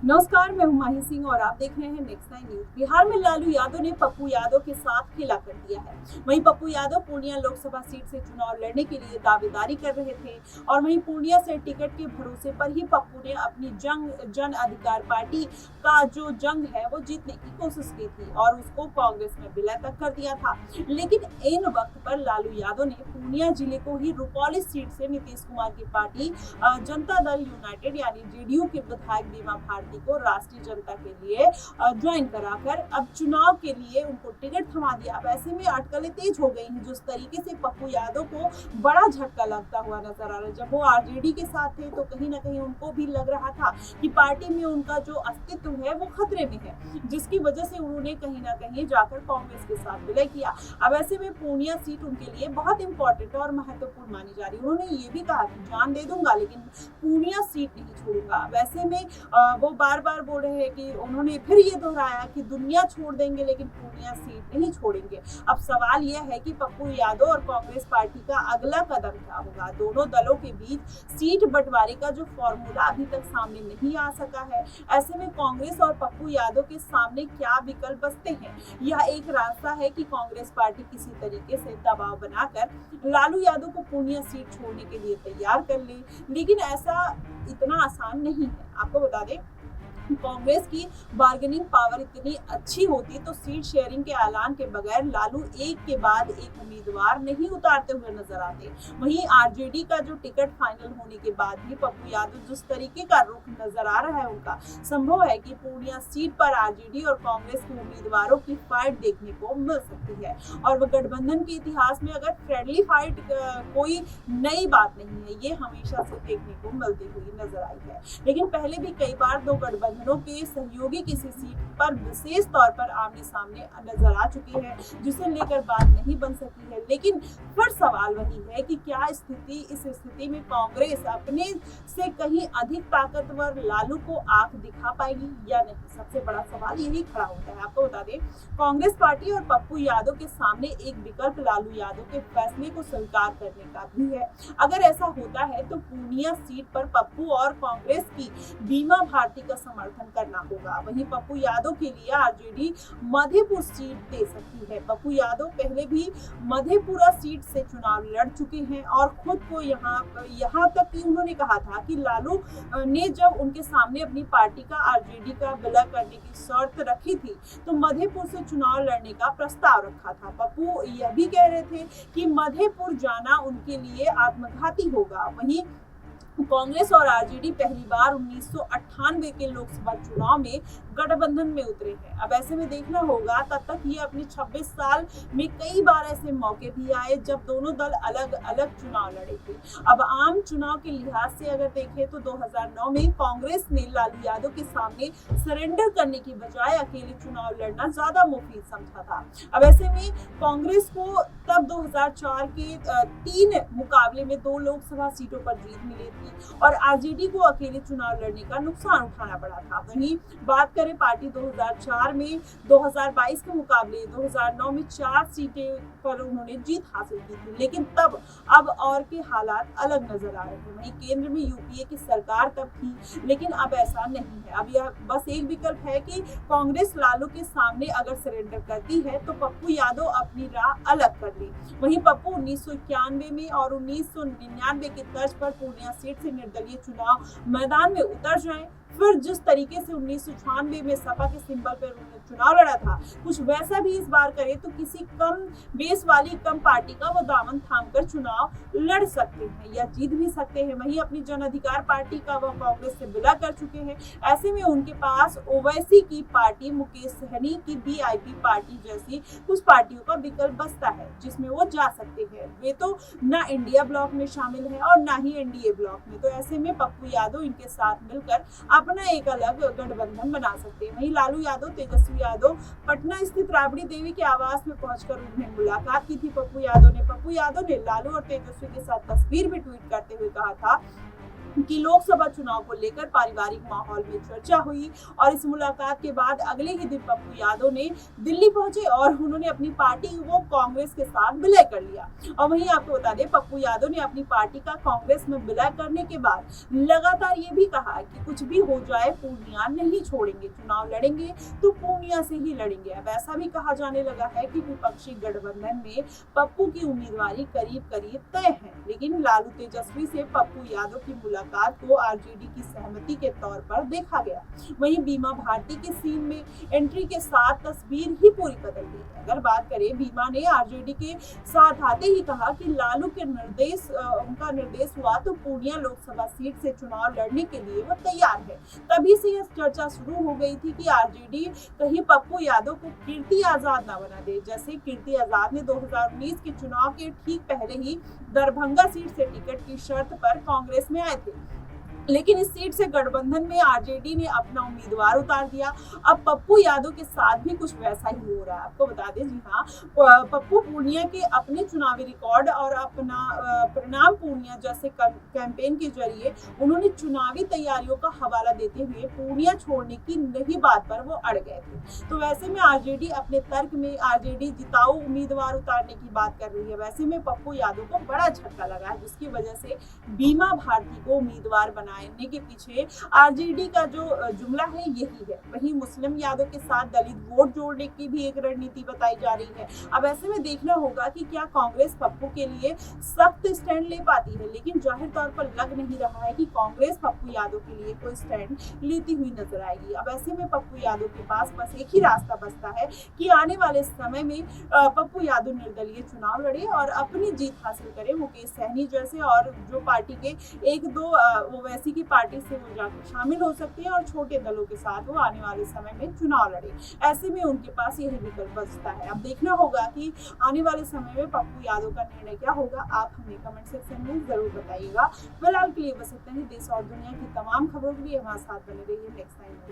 नमस्कार, मैं हूं माही सिंह और आप देख रहे हैं नेक्स्ट 9 न्यूज। बिहार में लालू यादव ने पप्पू यादव के साथ खेला कर दिया है। वहीं पप्पू यादव पूर्णिया लोकसभा सीट से चुनाव लड़ने के लिए दावेदारी कर रहे थे और वहीं पूर्णिया से टिकट के भरोसे पर ही पप्पू ने अपनी जन अधिकार पार्टी का जो जंग है वो जीतने की कोशिश की थी और उसको कांग्रेस में विलय तक कर दिया था। लेकिन इन वक्त पर लालू यादव ने पूर्णिया जिले को ही रुपौली सीट से नीतीश कुमार की पार्टी जनता दल यूनाइटेड यानी जेडीयू के विधायक बीमा भारती को राष्ट्रीय जनता के लिए ज्वाइन कराकर अब चुनाव के लिए उनको टिकट थमा दिया। अब ऐसे में अटकलें तेज हो गई हैं। जिस तरीके से पप्पू यादव को बड़ा झटका लगता हुआ नजर आ रहा है, जब वो आरजेडी के साथ थे तो कहीं ना कहीं उनको भी लग रहा था कि पार्टी में उनका जो अस्तित्व है वो खतरे में है, जिसकी वजह से उन्होंने कहीं ना कहीं जाकर कांग्रेस के साथ विलय किया। अब ऐसे में पूर्णिया सीट उनके लिए बहुत इंपॉर्टेंट और महत्वपूर्ण मानी जा रही है। उन्होंने ये भी कहा कि जान दे दूंगा लेकिन पूर्णिया सीट नहीं छोड़ूंगा। वैसे में वो बार बार बोल रहे हैं कि उन्होंने फिर ये दोहराया कि दुनिया छोड़ देंगे लेकिन पूर्णिया सीट नहीं छोड़ेंगे। अब सवाल यह है कि पप्पू यादव और कांग्रेस पार्टी का अगला कदम क्या होगा। दोनों दलों के बीच सीट बंटवारे का जो फॉर्मूला अभी तक सामने नहीं आ सका है। ऐसे में कांग्रेस और पप्पू यादव के सामने क्या विकल्प बचते हैं। यह एक रास्ता है कि कांग्रेस पार्टी किसी तरीके से दबाव बनाकर लालू यादव को पूर्णिया सीट छोड़ने के लिए तैयार कर ले, लेकिन ऐसा इतना आसान नहीं है। आपको बता दें, कांग्रेस की बार्गेनिंग पावर इतनी अच्छी होती तो सीट शेयरिंग के ऐलान के बगैर लालू एक के बाद एक उम्मीदवार नहीं उतारते हुए नजर आते। वहीं आरजेडी का जो टिकट फाइनल होने के बाद भी पप्पू यादव जिस तरीके का रुख नजर आ रहा है उनका, संभव है कि पूर्णिया सीट पर आरजेडी और कांग्रेस के उम्मीदवारों की फाइट देखने को मिल सकती है। और वह गठबंधन के इतिहास में अगर फ्रेंडली फाइट कोई नई बात नहीं है, ये हमेशा से देखने को मिलती हुई नजर आई है। लेकिन पहले भी कई बार दो गठबंधन के सहयोगी किसी सीट पर विशेष तौर पर आमने सामने नजर आ चुके हैं, जिसे लेकर बात नहीं बन सकी है। लेकिन फिर सवाल वही है कि क्या इस स्थिति में कांग्रेस अपने से कहीं अधिक ताकतवर लालू को आंख दिखा पाएगी या नहीं। सबसे बड़ा सवाल यही खड़ा होता है। आपको बता दें, कांग्रेस पार्टी और पप्पू यादव के सामने एक विकल्प लालू यादव के फैसले को स्वीकार करने का भी है। अगर ऐसा होता है तो पूर्णिया सीट पर पप्पू और कांग्रेस की बीमा भारती का समर्थन करना होगा। वहीं पप्पू यादव के लिए आरजेडी मधेपुरा सीट दे सकती है। पप्पू यादव पहले भी मधेपुरा सीट से चुनाव लड़ चुके हैं और खुद को यहाँ तक कि उन्होंने कहा था कि लालू ने जब उनके सामने अपनी पार्टी का आरजेडी का विलय करने की शर्त रखी थी तो मधेपुर से चुनाव लड़ने का प्रस्ताव रखा था। पप्पू यह भी कह रहे थे कि मधेपुर जाना उनके लिए आत्मघाती होगा। वहीं कांग्रेस और आरजेडी पहली बार 1998 के लोकसभा चुनाव में गठबंधन में उतरे हैं। अब ऐसे में देखना होगा, तब तक ये अपने 26 साल में कई बार ऐसे मौके भी आए जब दोनों दल अलग अलग चुनाव लड़े थे। अब आम चुनाव के लिहाज से अगर देखें तो 2009 में कांग्रेस ने लालू यादव के सामने सरेंडर करने की बजाय अकेले चुनाव लड़ना ज्यादा मुफीद समझा था। अब ऐसे में कांग्रेस को तब 2004 के 3 मुकाबले में 2 लोकसभा सीटों पर जीत मिली थी और आरजेडी को अकेले चुनाव लड़ने का नुकसान उठाना पड़ा था। वहीं बात करें पार्टी 2004 में 2022 के मुकाबले 2009 में 4 सीटें पर उन्होंने जीत हासिल की थी, लेकिन तब अब और के हालात अलग नजर आ रहे थे। वहीं केंद्र में यूपीए की सरकार तब थी, लेकिन अब ऐसा नहीं है। अब यह बस एक विकल्प है कि कांग्रेस लालू के सामने अगर सरेंडर करती है तो पप्पू यादव अपनी राह अलग कर ले। वहीं पप्पू 1991 में और 1999 की तर्ज पर पूर्णिया सीट से निर्दलीय चुनाव मैदान में उतर जाएं। फिर जिस तरीके से 1996 में सपा के सिंबल पर उन्होंने चुनाव लड़ा था, कुछ वैसा भी इस बार करे तो किसी कम बेस वाली कम पार्टी का वो दामन थामकर चुनाव लड़ सकते हैं या जीत भी सकते हैं। वहीं अपनी जन अधिकार पार्टी का वह कांग्रेस से विलय कर चुके हैं। ऐसे में उनके पास ओवैसी की पार्टी, मुकेश सहनी की वीआईपी पार्टी जैसी कुछ पार्टियों का विकल्प बचता है जिसमें वो जा सकते हैं। वे तो ना इंडिया ब्लॉक में शामिल है और ना ही एनडीए ब्लॉक में, तो ऐसे में पप्पू यादव इनके साथ मिलकर अपना एक अलग गठबंधन बना सकते हैं। वहीं लालू यादव, तेजस्वी यादव पटना स्थित राबड़ी देवी के आवास में पहुंचकर उन्हें मुलाकात की थी। पप्पू यादव ने लालू और तेजस्वी के साथ तस्वीर भी ट्वीट करते हुए कहा था कि लोकसभा चुनाव को लेकर पारिवारिक माहौल में चर्चा हुई और इस मुलाकात के बाद अगले ही दिन पप्पू यादव ने दिल्ली पहुंचे और उन्होंने अपनी पार्टी को कांग्रेस के साथ विलय कर लिया। और वहीं आपको बता दें, पप्पू यादव ने अपनी पार्टी का कांग्रेस में विलय करने के बाद लगातार ये भी कहा कि कुछ भी हो जाए पूर्णिया नहीं छोड़ेंगे, चुनाव लड़ेंगे तो पूर्णिया से ही लड़ेंगे। अब ऐसा भी कहा जाने लगा है कि विपक्षी गठबंधन में पप्पू की उम्मीदवारी करीब करीब तय है, लेकिन लालू तेजस्वी से पप्पू यादव की मुलाकात को आरजेडी की सहमति के तौर पर देखा गया। वहीं बीमा भारती के सीन में एंट्री के साथ तस्वीर ही पूरी बदल गई। अगर बात करें, बीमा ने आरजेडी के साथ आते ही कहा कि लालू के उनका निर्देश हुआ तो पूर्णिया लोकसभा सीट से चुनाव लड़ने के लिए वो तैयार है। तभी से यह चर्चा शुरू हो गई थी कि आरजेडी कहीं पप्पू यादव को कीर्ति आजाद ना बना दे, जैसे कीर्ति आजाद ने 2019 के चुनाव के ठीक पहले ही दरभंगा सीट से टिकट की शर्त पर कांग्रेस में आए थे, लेकिन इस सीट से गठबंधन में आरजेडी ने अपना उम्मीदवार उतार दिया। अब पप्पू यादव के साथ भी कुछ वैसा ही हो रहा है। आपको बता दें, जी हाँ, पप्पू पूर्णिया के अपने चुनावी रिकॉर्ड और अपना परिणाम पूर्णिया जैसे कैंपेन के जरिए उन्होंने चुनावी तैयारियों का हवाला देते हुए पूर्णिया छोड़ने की नहीं बात पर वो अड़ गए थे। तो वैसे में आरजेडी अपने तर्क में आरजेडी जिताऊ उम्मीदवार उतारने की बात कर रही है। वैसे में पप्पू यादव को बड़ा झटका लगा है, जिसकी वजह से बीमा भारती को उम्मीदवार बनाने के पीछे आरजेडी का जो जुमला है यही है। वहीं मुस्लिम यादव के साथ दलित वोट जोड़ने की भी एक रणनीति बताई जा रही है। अब ऐसे में देखना होगा कि क्या कांग्रेस पप्पू के लिए सख्त स्टैंड ले पाती है, लेकिन जाहिर तौर पर लग नहीं रहा है कि कांग्रेस पप्पू यादव के लिए कोई स्टैंड लेती हुई नजर आएगी। अब ऐसे में पप्पू यादव के पास बस एक ही रास्ता बचता है कि आने वाले समय में पप्पू यादव निर्दलीय चुनाव लड़े और अपनी जीत हासिल करे। मुकेश सहनी जैसे और जो पार्टी के एक दो ओवैसी की पार्टी से वो जाकर शामिल हो सकते हैं और छोटे दलों के साथ वो आने वाले समय में चुनाव लड़े। ऐसे में उनके पास यही विकल्प बचता है। अब देखना होगा कि आने वाले समय में पप्पू यादव का निर्णय क्या होगा। आप हमें कमेंट सेक्शन में जरूर बताइएगा। फिलहाल के लिए बस इतना ही। देश और दुनिया की तमाम खबरों के लिए हमारे साथ बने रहिए नेक्स्ट टाइम।